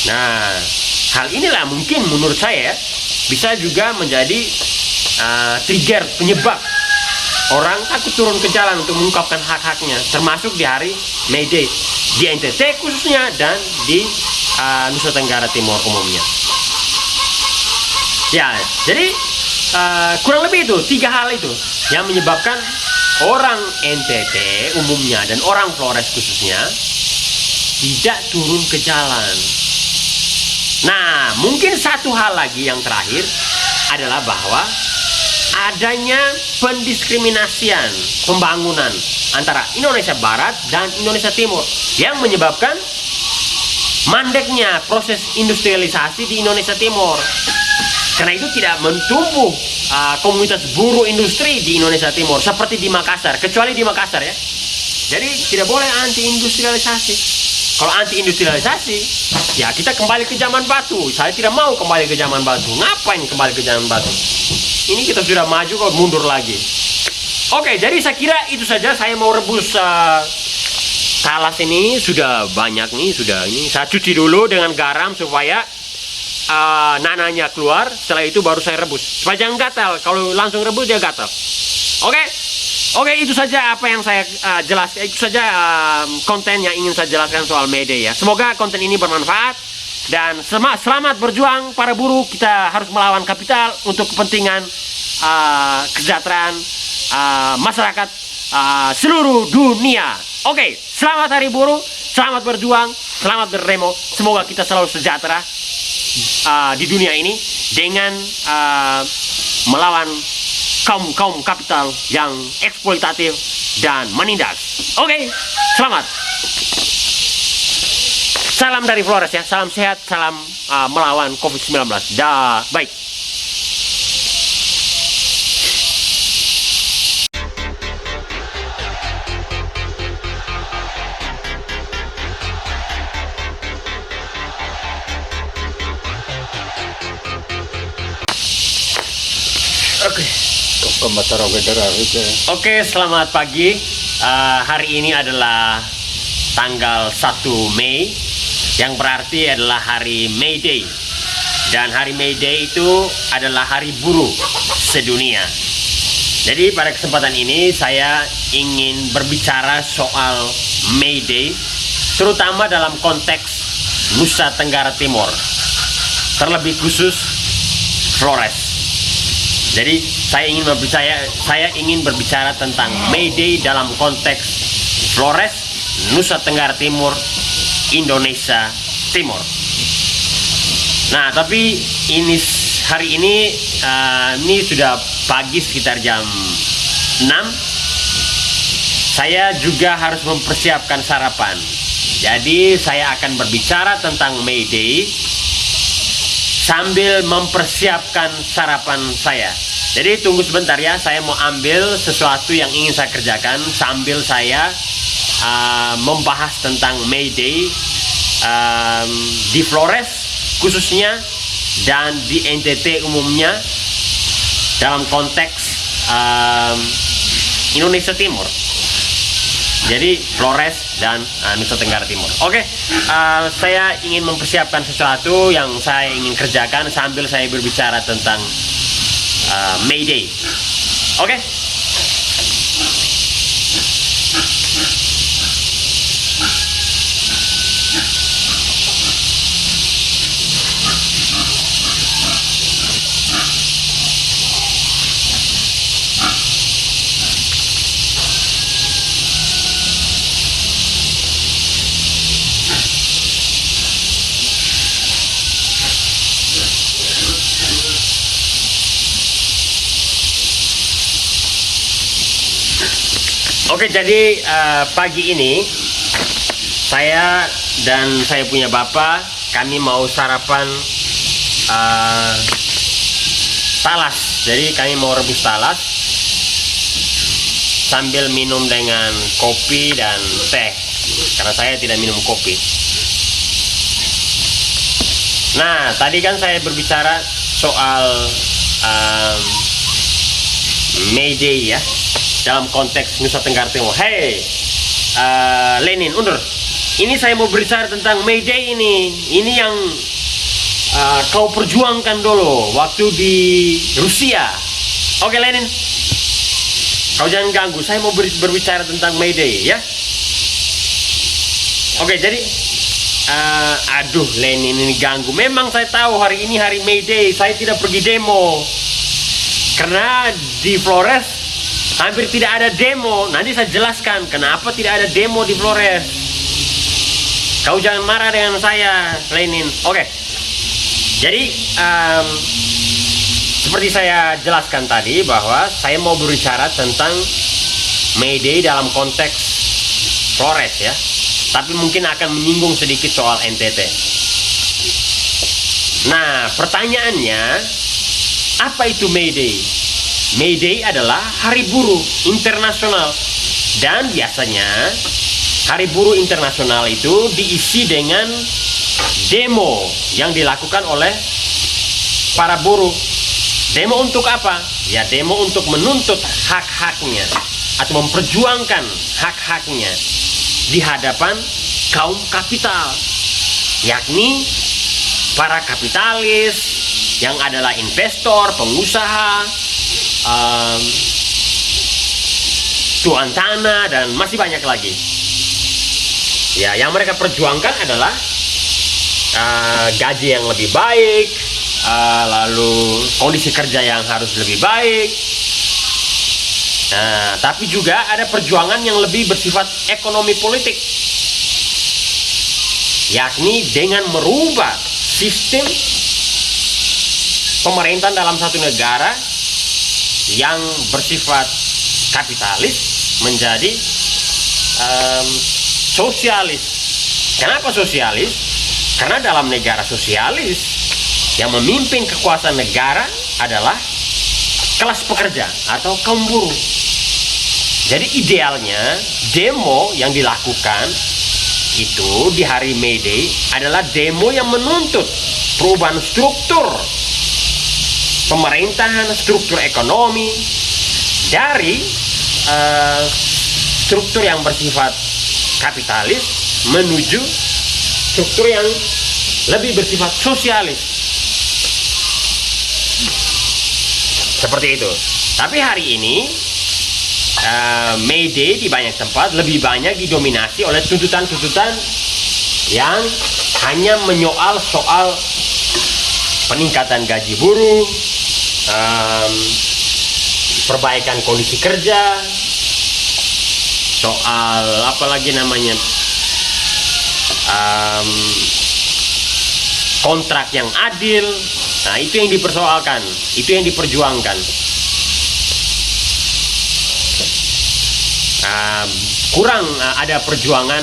Nah, hal inilah mungkin menurut saya bisa juga menjadi trigger penyebab orang takut turun ke jalan untuk mengungkapkan hak-haknya, termasuk di hari May Day di NTT khususnya dan di Nusa Tenggara Timur umumnya. Ya, jadi kurang lebih itu 3 hal itu yang menyebabkan orang NTT umumnya dan orang Flores khususnya tidak turun ke jalan. Nah, mungkin satu hal lagi yang terakhir adalah bahwa adanya pendiskriminasian pembangunan antara Indonesia Barat dan Indonesia Timur yang menyebabkan mandeknya proses industrialisasi di Indonesia Timur. Karena itu tidak mentumbuh komunitas buruh industri di Indonesia Timur seperti di Makassar, kecuali di Makassar ya. Jadi tidak boleh anti industrialisasi. Kalau anti industrialisasi, ya kita kembali ke zaman batu. Saya tidak mau kembali ke zaman batu. Ngapain kembali ke zaman batu? Ini kita sudah maju kok mundur lagi. Oke, jadi saya kira itu saja. Saya mau rebus talas ini sudah banyak nih, ini. Saya cuci dulu dengan garam supaya nananya keluar. Setelah itu baru saya rebus. Supaya jangan gatal. Kalau langsung rebus dia gatal. Oke, itu saja apa yang saya jelaskan. Itu saja konten yang ingin saya jelaskan soal May Day ya. Semoga konten ini bermanfaat dan selamat berjuang para buruh. Kita harus melawan kapital untuk kepentingan kesejahteraan masyarakat seluruh dunia. Oke, selamat Hari Buruh, selamat berjuang, selamat berdemo. Semoga kita selalu sejahtera di dunia ini dengan melawan kaum kapital yang eksploitatif dan menindas. Oke, selamat. Salam dari Flores ya, salam sehat, salam melawan COVID-19. Dah, baik. Oke, selamat pagi. Hari ini adalah tanggal 1 Mei, yang berarti adalah hari May Day. Dan hari May Day itu adalah hari buruh sedunia. Jadi pada kesempatan ini saya ingin berbicara soal May Day, terutama dalam konteks Nusa Tenggara Timur, terlebih khusus Flores. Jadi saya ingin berbicara tentang May Day dalam konteks Flores, Nusa Tenggara Timur, Indonesia Timur. Nah, tapi hari ini sudah pagi sekitar jam 6. Saya juga harus mempersiapkan sarapan. Jadi saya akan berbicara tentang May Day sambil mempersiapkan sarapan saya. Jadi tunggu sebentar ya, saya mau ambil sesuatu yang ingin saya kerjakan sambil saya membahas tentang May Day di Flores khususnya dan di NTT umumnya dalam konteks Indonesia Timur. Jadi Flores dan Nusa Tenggara Timur. Oke, saya ingin mempersiapkan sesuatu yang saya ingin kerjakan sambil saya berbicara tentang May Day. Oke. Oke, jadi pagi ini saya dan saya punya bapak, kami mau sarapan talas. Jadi kami mau rebus talas sambil minum dengan kopi dan teh, karena saya tidak minum kopi. Nah, tadi kan saya berbicara soal May Day ya, dalam konteks Nusa Tenggara Timur. Hei, Lenin, undur. ini saya mau berbicara tentang May Day ini. Ini yang kau perjuangkan dulu waktu di Rusia. Oke, Lenin, kau jangan ganggu. Saya mau berbicara tentang May Day, ya. Oke, jadi aduh, Lenin ini ganggu. Memang saya tahu hari ini hari May Day. Saya tidak pergi demo karena di Flores hampir tidak ada demo. Nanti saya jelaskan kenapa tidak ada demo di Flores. Kau jangan marah dengan saya, Lenin. Oke. Jadi seperti saya jelaskan tadi bahwa saya mau berbicara tentang May Day dalam konteks Flores, ya. Tapi mungkin akan menyinggung sedikit soal NTT. Nah, pertanyaannya, apa itu May Day? May Day adalah Hari Buruh Internasional. Dan biasanya Hari Buruh Internasional itu diisi dengan demo yang dilakukan oleh para buruh. Demo untuk apa? Ya, demo untuk menuntut hak-haknya atau memperjuangkan hak-haknya di hadapan kaum kapital, yakni para kapitalis yang adalah investor, pengusaha, tuan tanah, dan masih banyak lagi. Ya, yang mereka perjuangkan adalah gaji yang lebih baik, lalu kondisi kerja yang harus lebih baik. Nah, tapi juga ada perjuangan yang lebih bersifat ekonomi politik, yakni dengan merubah sistem pemerintahan dalam satu negara yang bersifat kapitalis menjadi sosialis. Kenapa sosialis? Karena dalam negara sosialis yang memimpin kekuasaan negara adalah kelas pekerja atau kaum buruh. Jadi idealnya demo yang dilakukan itu di hari May Day adalah demo yang menuntut perubahan struktur pemerintahan, struktur ekonomi dari struktur yang bersifat kapitalis menuju struktur yang lebih bersifat sosialis. Seperti itu. Tapi hari ini May Day di banyak tempat lebih banyak didominasi oleh tuntutan-tuntutan yang hanya menyoal soal peningkatan gaji buruh, perbaikan kondisi kerja, soal apa lagi namanya, kontrak yang adil. Nah, itu yang dipersoalkan, itu yang diperjuangkan. Kurang ada perjuangan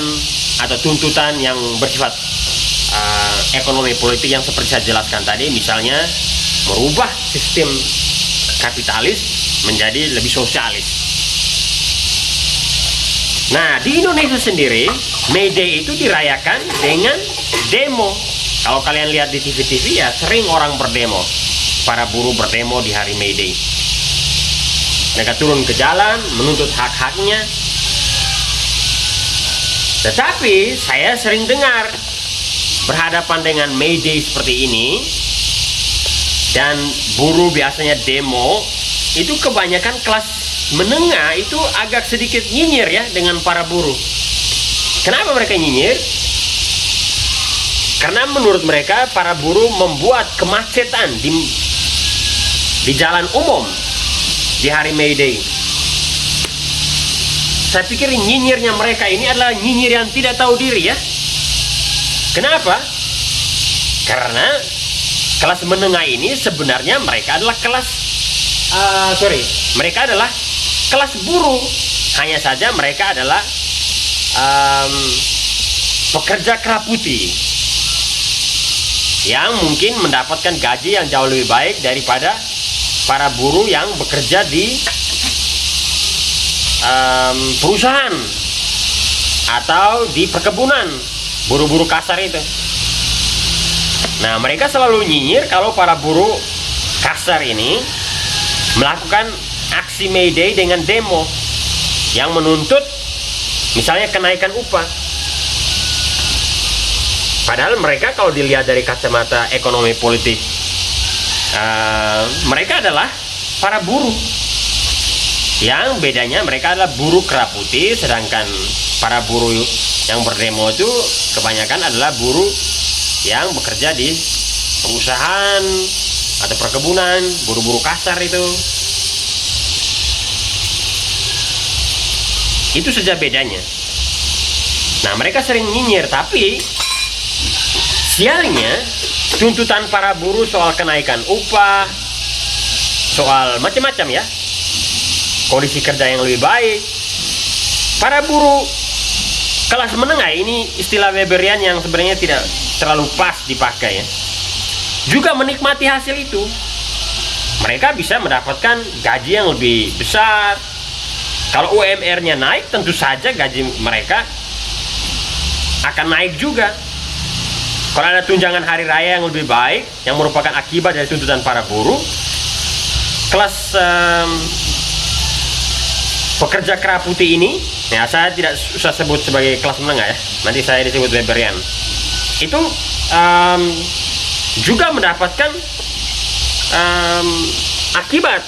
atau tuntutan yang bersifat ekonomi politik yang seperti saya jelaskan tadi, misalnya merubah sistem kapitalis menjadi lebih sosialis. Nah, di Indonesia sendiri May Day itu dirayakan dengan demo. Kalau kalian lihat di TV-TV ya sering orang berdemo, para buruh berdemo di hari May Day. Mereka turun ke jalan menuntut hak-haknya. Tetapi saya sering dengar berhadapan dengan May Day seperti ini dan buruh biasanya demo, itu kebanyakan kelas menengah itu agak sedikit nyinyir ya dengan para buruh. Kenapa mereka nyinyir? Karena menurut mereka para buruh membuat kemacetan di jalan umum di hari May Day. Saya pikir nyinyirnya mereka ini adalah nyinyir yang tidak tahu diri ya. Kenapa? Karena kelas menengah ini sebenarnya mereka adalah mereka adalah kelas buruh. Hanya saja mereka adalah pekerja keraputi yang mungkin mendapatkan gaji yang jauh lebih baik daripada para buruh yang bekerja di perusahaan atau di perkebunan, buruh-buruh kasar itu. Nah, mereka selalu nyinyir kalau para buruh kasar ini melakukan aksi May Day dengan demo yang menuntut misalnya kenaikan upah. Padahal mereka kalau dilihat dari kacamata ekonomi politik, mereka adalah para buruh. Yang bedanya mereka adalah buruh kera putih, sedangkan para buruh yang berdemo itu kebanyakan adalah buruh yang bekerja di perusahaan atau perkebunan, buruh-buruh kasar itu. Itu saja bedanya. Nah, mereka sering nyinyir, tapi sialnya tuntutan para buruh soal kenaikan upah, soal macam-macam ya, kondisi kerja yang lebih baik, para buruh kelas menengah, ini istilah Weberian yang sebenarnya tidak terlalu pas dipakai ya, juga menikmati hasil itu. Mereka bisa mendapatkan gaji yang lebih besar. Kalau UMR-nya naik, tentu saja gaji mereka akan naik juga. Kalau ada tunjangan hari raya yang lebih baik, yang merupakan akibat dari tuntutan para buruh, kelas pekerja kera putih ini, ya saya tidak usah sebut sebagai kelas menengah ya, nanti saya disebut Weberian, itu juga mendapatkan akibat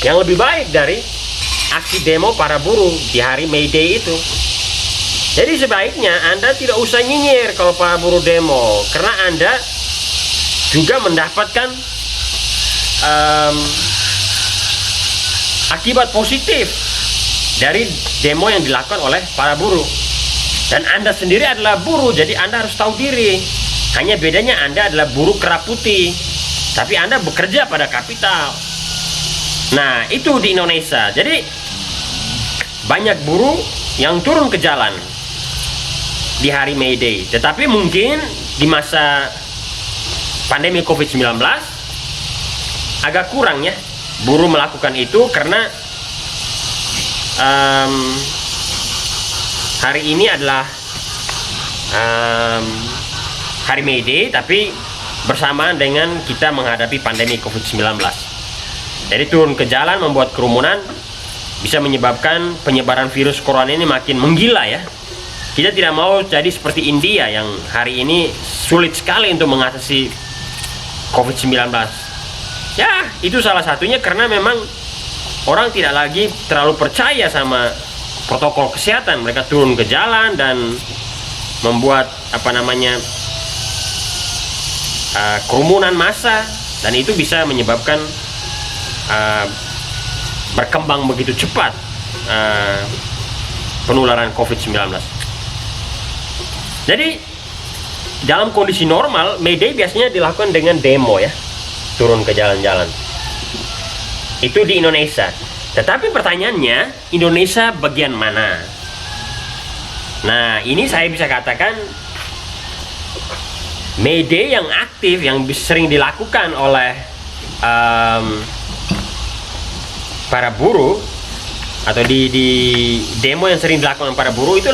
yang lebih baik dari aksi demo para buruh di hari May Day itu. Jadi sebaiknya Anda tidak usah nyinyir kalau para buruh demo, karena Anda juga mendapatkan akibat positif dari demo yang dilakukan oleh para buruh. Dan Anda sendiri adalah buruh, jadi Anda harus tahu diri. Hanya bedanya Anda adalah buruh kera putih, tapi Anda bekerja pada kapital. Nah, itu di Indonesia. Jadi banyak buruh yang turun ke jalan di hari May Day. Tetapi mungkin di masa pandemi COVID-19 agak kurang ya buruh melakukan itu, karena hari ini adalah hari May Day, tapi bersamaan dengan kita menghadapi pandemi COVID-19. Jadi turun ke jalan membuat kerumunan bisa menyebabkan penyebaran virus corona ini makin menggila ya. Kita tidak mau jadi seperti India yang hari ini sulit sekali untuk mengatasi COVID-19. Ya, itu salah satunya karena memang orang tidak lagi terlalu percaya sama protokol kesehatan. Mereka turun ke jalan dan membuat kerumunan massa, dan itu bisa menyebabkan berkembang begitu cepat penularan COVID-19. Jadi dalam kondisi normal, May Day biasanya dilakukan dengan demo ya, turun ke jalan-jalan. Itu di Indonesia. Tetapi pertanyaannya, Indonesia bagian mana? Nah, ini saya bisa katakan May Day yang aktif, yang sering dilakukan oleh para buruh, atau di demo yang sering dilakukan para buruh itu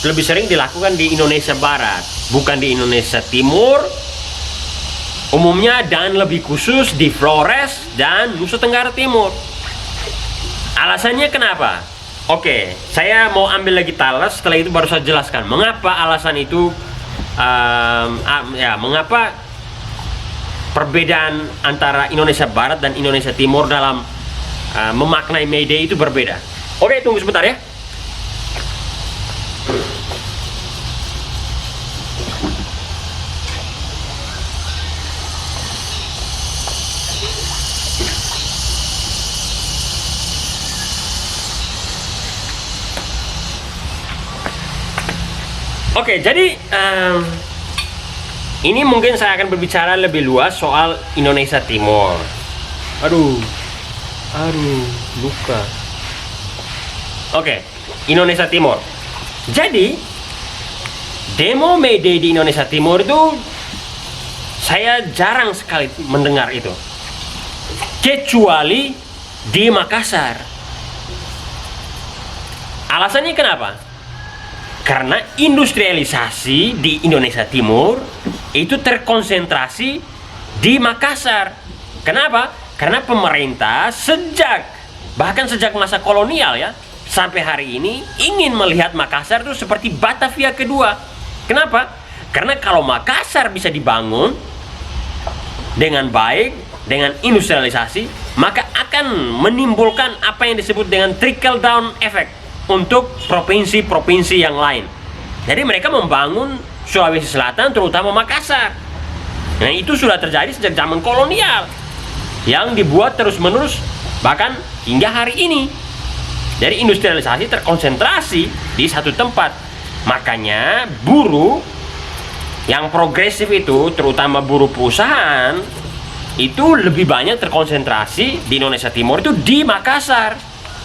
lebih sering dilakukan di Indonesia Barat, bukan di Indonesia Timur umumnya, dan lebih khusus di Flores dan Nusa Tenggara Timur. Alasannya kenapa? Oke, saya mau ambil lagi talas, setelah itu baru saya jelaskan mengapa alasan itu, mengapa perbedaan antara Indonesia Barat dan Indonesia Timur dalam memaknai May Day itu berbeda. Oke, tunggu sebentar ya. Oke, jadi ini mungkin saya akan berbicara lebih luas soal Indonesia Timur. Aduh, luka. Oke, Indonesia Timur. Jadi demo May Day di Indonesia Timur itu saya jarang sekali mendengar itu, kecuali di Makassar. Alasannya kenapa? Karena industrialisasi di Indonesia Timur itu terkonsentrasi di Makassar. Kenapa? Karena pemerintah bahkan sejak masa kolonial ya, sampai hari ini ingin melihat Makassar itu seperti Batavia kedua. Kenapa? Karena kalau Makassar bisa dibangun dengan baik, dengan industrialisasi, maka akan menimbulkan apa yang disebut dengan trickle down effect untuk provinsi-provinsi yang lain. Jadi mereka membangun Sulawesi Selatan, terutama Makassar. Nah, itu sudah terjadi sejak zaman kolonial yang dibuat terus-menerus bahkan hingga hari ini. Jadi industrialisasi terkonsentrasi di satu tempat. Makanya buruh yang progresif itu, terutama buruh perusahaan, itu lebih banyak terkonsentrasi di Indonesia Timur itu di Makassar,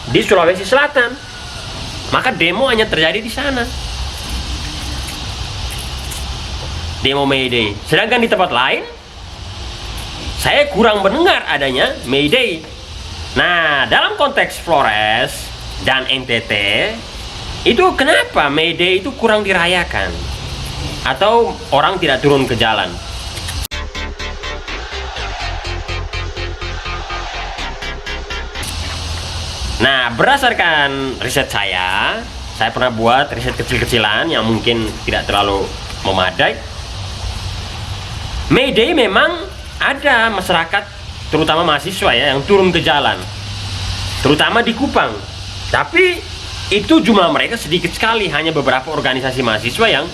di Sulawesi Selatan. Maka demo hanya terjadi di sana. Demo May Day. Sedangkan di tempat lain saya kurang mendengar adanya May Day. Nah, dalam konteks Flores dan NTT itu kenapa May Day itu kurang dirayakan atau orang tidak turun ke jalan? Nah, berdasarkan riset saya pernah buat riset kecil-kecilan yang mungkin tidak terlalu memadai. May Day memang ada masyarakat, terutama mahasiswa ya, yang turun ke jalan, terutama di Kupang. Tapi itu jumlah mereka sedikit sekali, hanya beberapa organisasi mahasiswa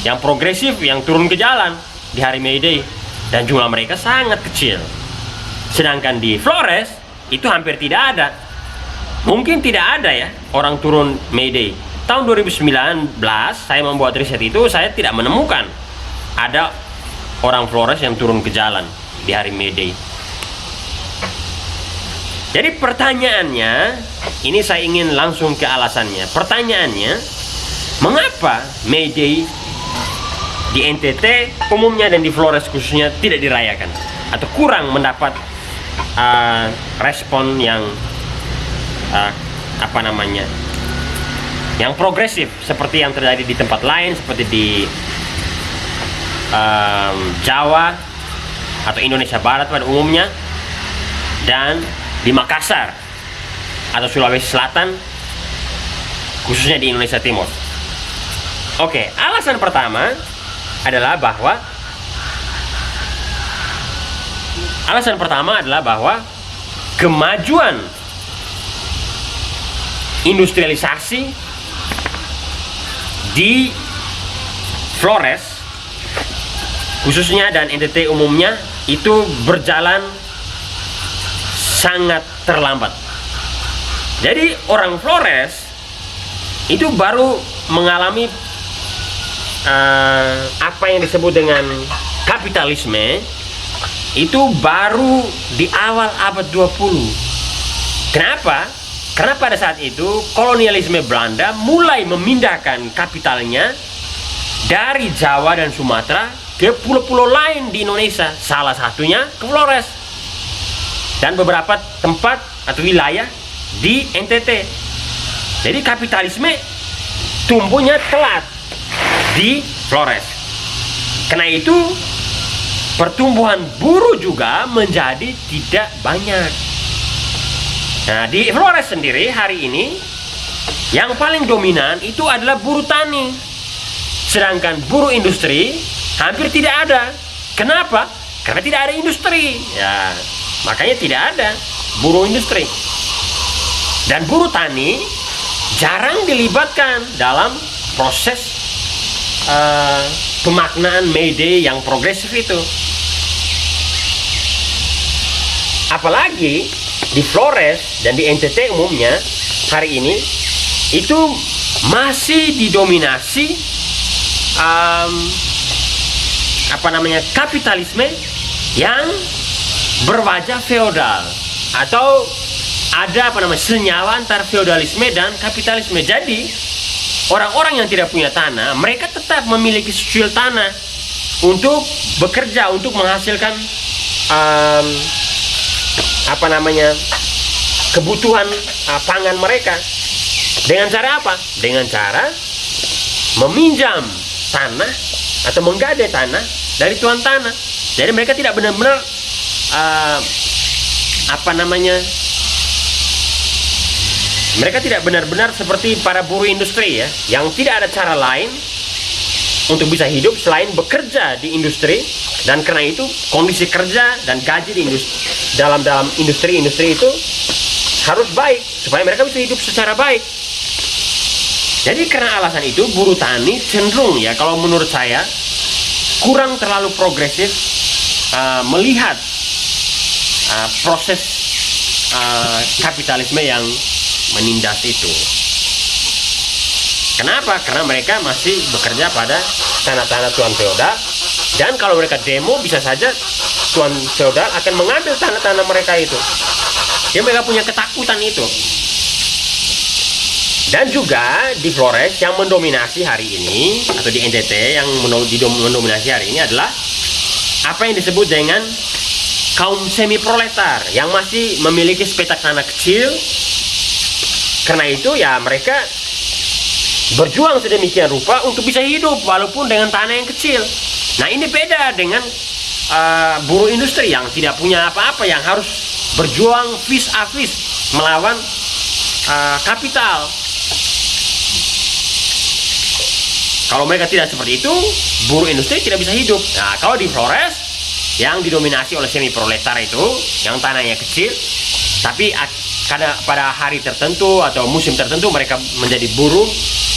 yang progresif yang turun ke jalan di hari May Day, dan jumlah mereka sangat kecil. Sedangkan di Flores itu hampir tidak ada. Mungkin tidak ada ya orang turun May Day. Tahun 2019 saya membuat riset itu, saya tidak menemukan ada orang Flores yang turun ke jalan di hari May Day. Jadi pertanyaannya, ini saya ingin langsung ke alasannya. Pertanyaannya, mengapa May Day di NTT umumnya dan di Flores khususnya tidak dirayakan atau kurang mendapat respon yang yang progresif seperti yang terjadi di tempat lain, seperti di Jawa atau Indonesia Barat pada umumnya, dan di Makassar atau Sulawesi Selatan khususnya di Indonesia Timur. Oke, alasan pertama adalah bahwa kemajuan industrialisasi di Flores khususnya dan NTT umumnya itu berjalan sangat terlambat. Jadi orang Flores itu baru mengalami apa yang disebut dengan kapitalisme itu baru di awal abad 20. Kenapa? Karena pada saat itu kolonialisme Belanda mulai memindahkan kapitalnya dari Jawa dan Sumatera ke pulau-pulau lain di Indonesia, salah satunya ke Flores dan beberapa tempat atau wilayah di NTT. Jadi kapitalisme tumbuhnya telat di Flores. Karena itu pertumbuhan buruh juga menjadi tidak banyak. Nah, di Flores sendiri hari ini yang paling dominan itu adalah buruh tani. Sedangkan buruh industri hampir tidak ada. Kenapa? Karena tidak ada industri. Ya, makanya tidak ada buruh industri. Dan buruh tani jarang dilibatkan dalam proses pemaknaan May Day yang progresif itu. Apalagi di Flores dan di NTT umumnya hari ini itu masih didominasi kapitalisme yang berwajah feodal, atau ada senyawa antara feodalisme dan kapitalisme. Jadi orang-orang yang tidak punya tanah, mereka tetap memiliki secuil tanah untuk bekerja, untuk menghasilkan kebutuhan pangan mereka. Dengan cara apa? Dengan cara meminjam tanah atau menggadai tanah dari tuan tanah. Jadi mereka tidak benar-benar mereka tidak benar-benar seperti para buruh industri ya, yang tidak ada cara lain untuk bisa hidup selain bekerja di industri, dan karena itu kondisi kerja dan gaji di dalam industri itu harus baik supaya mereka bisa hidup secara baik. Jadi karena alasan itu buruh tani cenderung, ya kalau menurut saya, kurang terlalu progresif melihat proses kapitalisme yang menindas itu. Kenapa? Karena mereka masih bekerja pada tanah-tanah tuan feodal, dan kalau mereka demo bisa saja tuan feodal akan mengambil tanah-tanah mereka itu. Jadi mereka punya ketakutan itu. Dan juga di Flores yang mendominasi hari ini, atau di NTT yang mendominasi hari ini adalah apa yang disebut dengan kaum semi proletar yang masih memiliki sepetak tanah kecil. Karena itu ya mereka berjuang sedemikian rupa untuk bisa hidup walaupun dengan tanah yang kecil. Nah ini beda dengan buruh industri yang tidak punya apa-apa, yang harus berjuang vis a vis melawan kapital. Kalau mereka tidak seperti itu, buruh industri tidak bisa hidup. Nah kalau di Flores yang didominasi oleh semi proletar itu, yang tanahnya kecil, tapi karena pada hari tertentu atau musim tertentu mereka menjadi buruh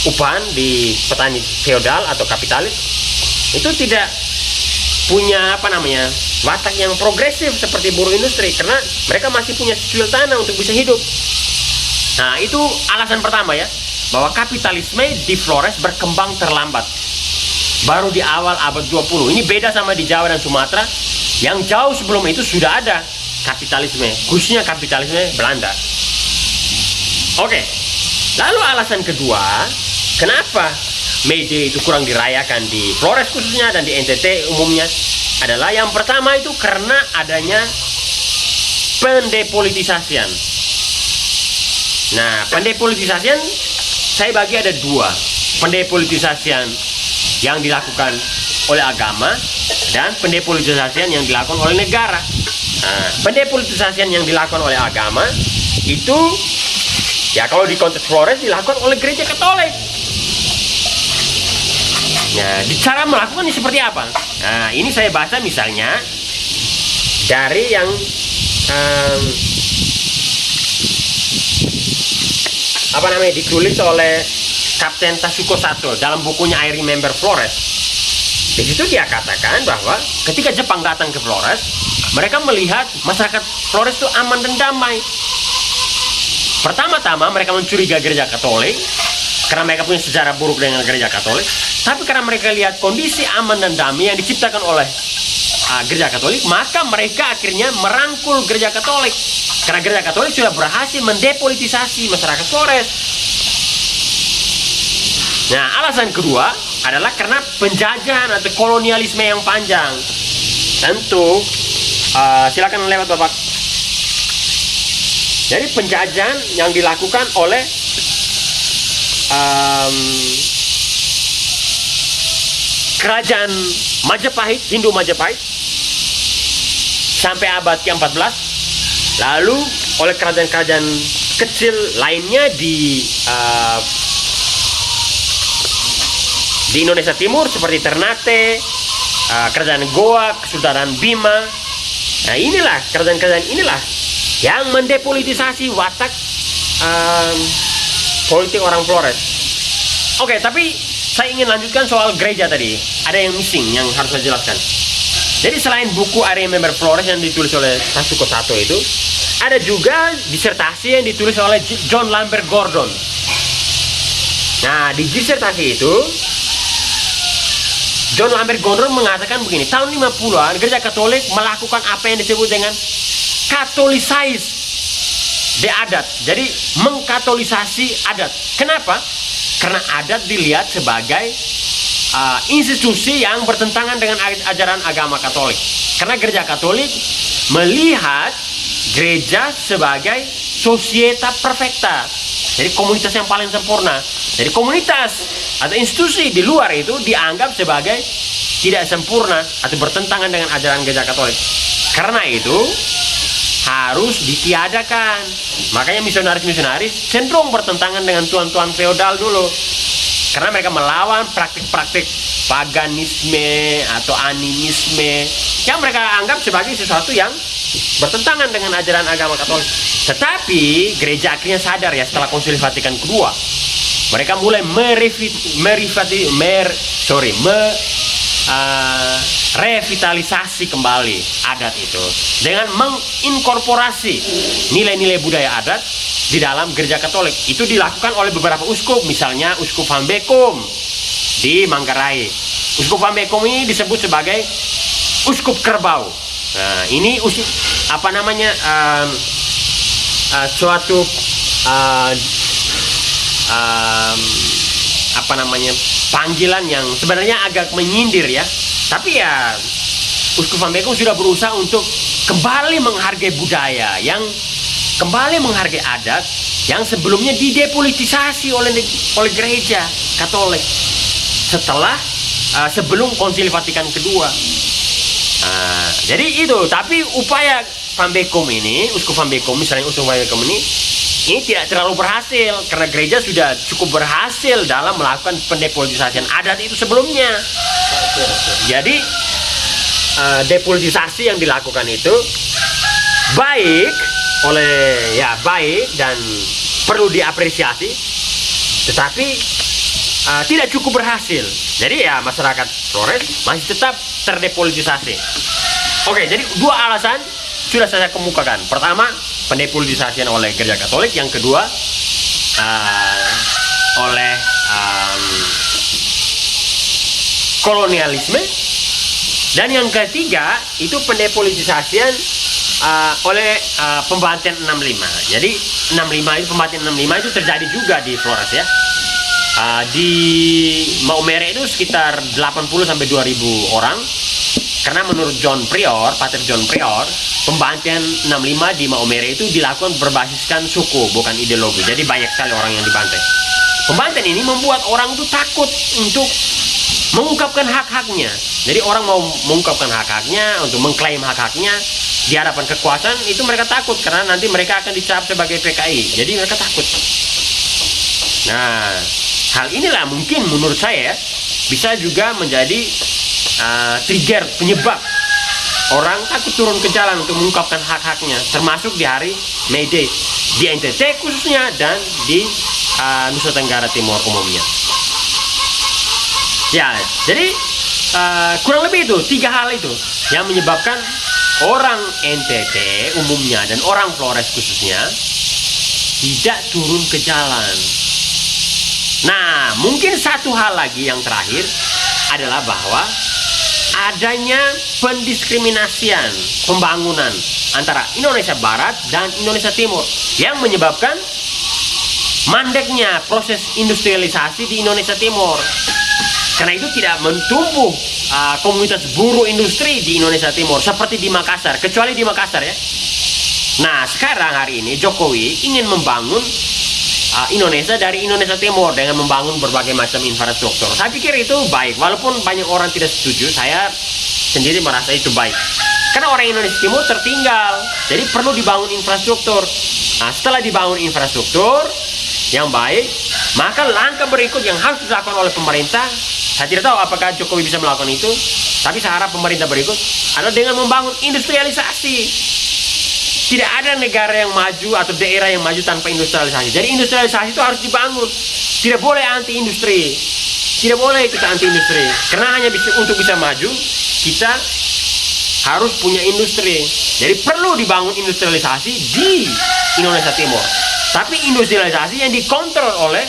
upahan di petani feodal atau kapitalis, itu tidak punya watak yang progresif seperti buruh industri, karena mereka masih punya secuil tanah untuk bisa hidup. Nah itu alasan pertama ya, bahwa kapitalisme di Flores berkembang terlambat, baru di awal abad 20. Ini beda sama di Jawa dan Sumatera yang jauh sebelum itu sudah ada kapitalisme, khususnya kapitalisme Belanda. Oke, lalu alasan kedua, kenapa May Day itu kurang dirayakan di Flores khususnya dan di NTT umumnya, adalah yang pertama itu karena adanya pendepolitisasian. Nah, pendepolitisasian saya bagi ada dua. Pendepolitisasian yang dilakukan oleh agama dan pendepolitisasian yang dilakukan oleh negara. Nah, pendepolitisasian yang dilakukan oleh agama itu ya kalau di konteks Flores dilakukan oleh gereja Katolik. Nah, cara melakukannya seperti apa? Nah, ini saya baca misalnya dari yang ditulis oleh Kapten Tasuko Sato dalam bukunya I Remember Flores. Di situ dia katakan bahwa ketika Jepang datang ke Flores, mereka melihat masyarakat Flores itu aman dan damai. Pertama-tama mereka mencurigai gereja Katolik karena mereka punya sejarah buruk dengan gereja Katolik. Tapi karena mereka lihat kondisi aman dan damai yang diciptakan oleh gereja Katolik, maka mereka akhirnya merangkul gereja Katolik. Karena gereja Katolik sudah berhasil mendepolitisasi masyarakat Flores. Nah, alasan kedua adalah karena penjajahan atau kolonialisme yang panjang. Tentu, silakan lewat Bapak. Jadi penjajahan yang dilakukan oleh kerajaan Majapahit, Hindu Majapahit, sampai abad ke-14, lalu oleh kerajaan-kerajaan kecil lainnya di Indonesia Timur seperti Ternate, kerajaan Goa, Kesultanan Bima. Nah inilah kerajaan-kerajaan inilah yang mendepolitisasi watak politik orang Flores. Oke, tapi saya ingin lanjutkan soal gereja tadi. Ada yang missing yang harus saya jelaskan. Jadi selain buku I Remember Flores yang ditulis oleh Tasuko Sato itu, ada juga disertasi yang ditulis oleh John Lambert Gordon. Nah, di disertasi itu John Lambert Gordon mengatakan begini, tahun 50-an gereja Katolik melakukan apa yang disebut dengan katolisize the adat. Jadi mengkatolisasi adat. Kenapa? Karena adat dilihat sebagai institusi yang bertentangan dengan ajaran agama Katolik. Karena gereja Katolik melihat gereja sebagai societa perfecta. Jadi komunitas yang paling sempurna. Jadi komunitas atau institusi di luar itu dianggap sebagai tidak sempurna atau bertentangan dengan ajaran gereja Katolik. Karena itu harus ditiadakan. Makanya misionaris-misionaris cenderung bertentangan dengan tuan-tuan feodal dulu. Karena mereka melawan praktik-praktik paganisme atau animisme yang mereka anggap sebagai sesuatu yang bertentangan dengan ajaran agama Katolik. Tetapi gereja akhirnya sadar ya setelah Konsili Vatikan kedua, mereka mulai revitalisasi kembali adat itu dengan menginkorporasi nilai-nilai budaya adat di dalam gereja Katolik. Itu dilakukan oleh beberapa uskup, misalnya Uskup Van Bekom di Manggarai. Uskup Van Bekom ini disebut sebagai Uskup Kerbau. Nah, ini suatu panggilan yang sebenarnya agak menyindir ya. Tapi ya Uskup Van Bekom sudah berusaha untuk kembali menghargai budaya, yang kembali menghargai adat yang sebelumnya didepolitisasi oleh gereja Katolik setelah sebelum Konsili Vatikan kedua. Jadi itu, tapi upaya Van Bekom ini, Uskup Van Bekom misalnya, Uskup Van Bekom ini tidak terlalu berhasil karena gereja sudah cukup berhasil dalam melakukan pendepolitisasian adat itu sebelumnya. Jadi depolitisasi yang dilakukan itu baik dan perlu diapresiasi, tetapi tidak cukup berhasil. Jadi ya masyarakat Flores masih tetap terdepolitisasi. Oke, jadi dua alasan sudah saya kemukakan. Pertama, pendepolitisasian oleh gereja Katolik. Yang kedua, oleh kolonialisme. Dan yang ketiga, itu pendepolitisasian oleh pembantaian 65. Jadi 65 itu, pembantaian 65 itu terjadi juga di Flores ya. Di Maumere itu sekitar 80 sampai 2.000 orang. Karena menurut Pater John Prior, pembantaian 65 di Maumere itu dilakukan berbasiskan suku, bukan ideologi. Jadi banyak sekali orang yang dibantai. Pembantaian ini membuat orang itu takut untuk mengungkapkan hak-haknya. Jadi orang mau mengungkapkan hak-haknya, untuk mengklaim hak-haknya di hadapan kekuasaan, itu mereka takut karena nanti mereka akan dicap sebagai PKI. Jadi mereka takut. Nah, hal inilah mungkin menurut saya bisa juga menjadi trigger, penyebab orang takut turun ke jalan untuk mengungkapkan hak-haknya, termasuk di hari May Day di NTT khususnya dan di Nusa Tenggara Timur umumnya. Ya, jadi kurang lebih itu 3 hal itu yang menyebabkan orang NTT umumnya dan orang Flores khususnya tidak turun ke jalan. Nah, mungkin satu hal lagi yang terakhir adalah bahwa adanya pendiskriminasian pembangunan antara Indonesia Barat dan Indonesia Timur yang menyebabkan mandeknya proses industrialisasi di Indonesia Timur. Karena itu tidak mentumbuh komunitas buruh industri di Indonesia Timur seperti di Makassar, kecuali di Makassar ya. Nah, sekarang hari ini Jokowi ingin membangun Indonesia dari Indonesia Timur dengan membangun berbagai macam infrastruktur. Saya pikir itu baik, walaupun banyak orang tidak setuju. Saya sendiri merasa itu baik karena orang Indonesia Timur tertinggal, jadi perlu dibangun infrastruktur. Nah, setelah dibangun infrastruktur yang baik, maka langkah berikut yang harus dilakukan oleh pemerintah, saya tidak tahu apakah Jokowi bisa melakukan itu, tapi saya harap pemerintah berikut adalah dengan membangun industrialisasi. Tidak ada negara yang maju atau daerah yang maju tanpa industrialisasi. Jadi industrialisasi itu harus dibangun. Tidak boleh anti industri. Tidak boleh kita anti industri. Karena hanya untuk bisa maju, kita harus punya industri. Jadi perlu dibangun industrialisasi di Indonesia Timur. Tapi industrialisasi yang dikontrol oleh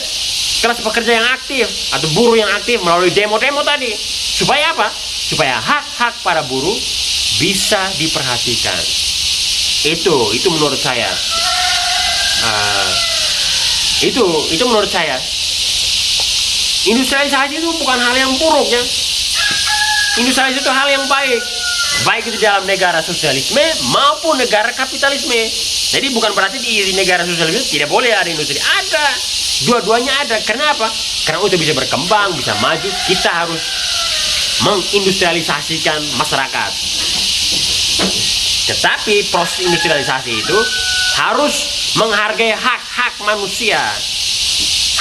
kelas pekerja yang aktif atau buruh yang aktif melalui demo-demo tadi. Supaya apa? Supaya hak-hak para buruh bisa diperhatikan. Itu menurut saya. Itu menurut saya. Industrialisasi itu bukan hal yang buruk ya. Industrialisasi itu hal yang baik. Baik itu dalam negara sosialisme maupun negara kapitalisme. Jadi bukan berarti di negara sosialisme tidak boleh ada industri. Ada. Dua-duanya ada. Kenapa? Karena untuk bisa berkembang, bisa maju, kita harus mengindustrialisasikan masyarakat. Tetapi proses industrialisasi itu harus menghargai hak-hak manusia.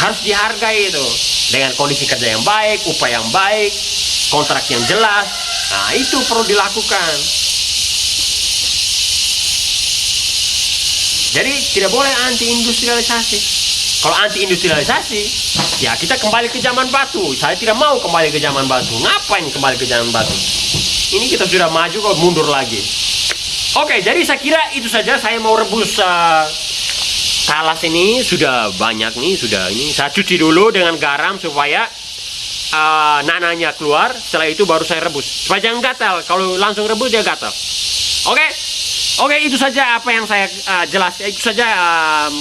Harus dihargai itu dengan kondisi kerja yang baik, upah yang baik, kontrak yang jelas. Nah, itu perlu dilakukan. Jadi tidak boleh anti industrialisasi. Kalau anti industrialisasi, ya kita kembali ke zaman batu. Saya tidak mau kembali ke zaman batu. Ngapain kembali ke zaman batu? Ini kita sudah maju kok mundur lagi. Oke, jadi saya kira itu saja. Saya mau rebus talas ini sudah banyak nih, ini. Saya cuci dulu dengan garam supaya nananya keluar. Setelah itu baru saya rebus. Supaya jangan gatal. Kalau langsung rebus dia gatal. Oke, itu saja apa yang saya jelaskan. Itu saja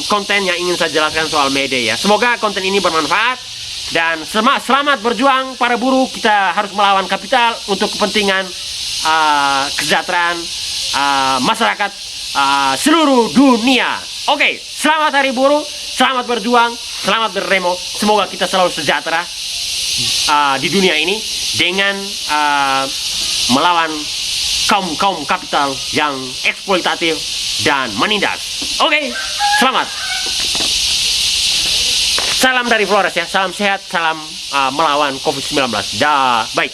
konten yang ingin saya jelaskan soal May Day ya. Semoga konten ini bermanfaat dan selamat berjuang para buruh. Kita harus melawan kapital untuk kepentingan kesejahteraan masyarakat seluruh dunia. Oke, selamat Hari Buruh, selamat berjuang, selamat berdemo. Semoga kita selalu sejahtera di dunia ini dengan melawan kaum kapital yang eksploitatif dan menindas. Oke, selamat. Salam dari Flores ya, salam sehat, salam melawan COVID-19. Dah, baik.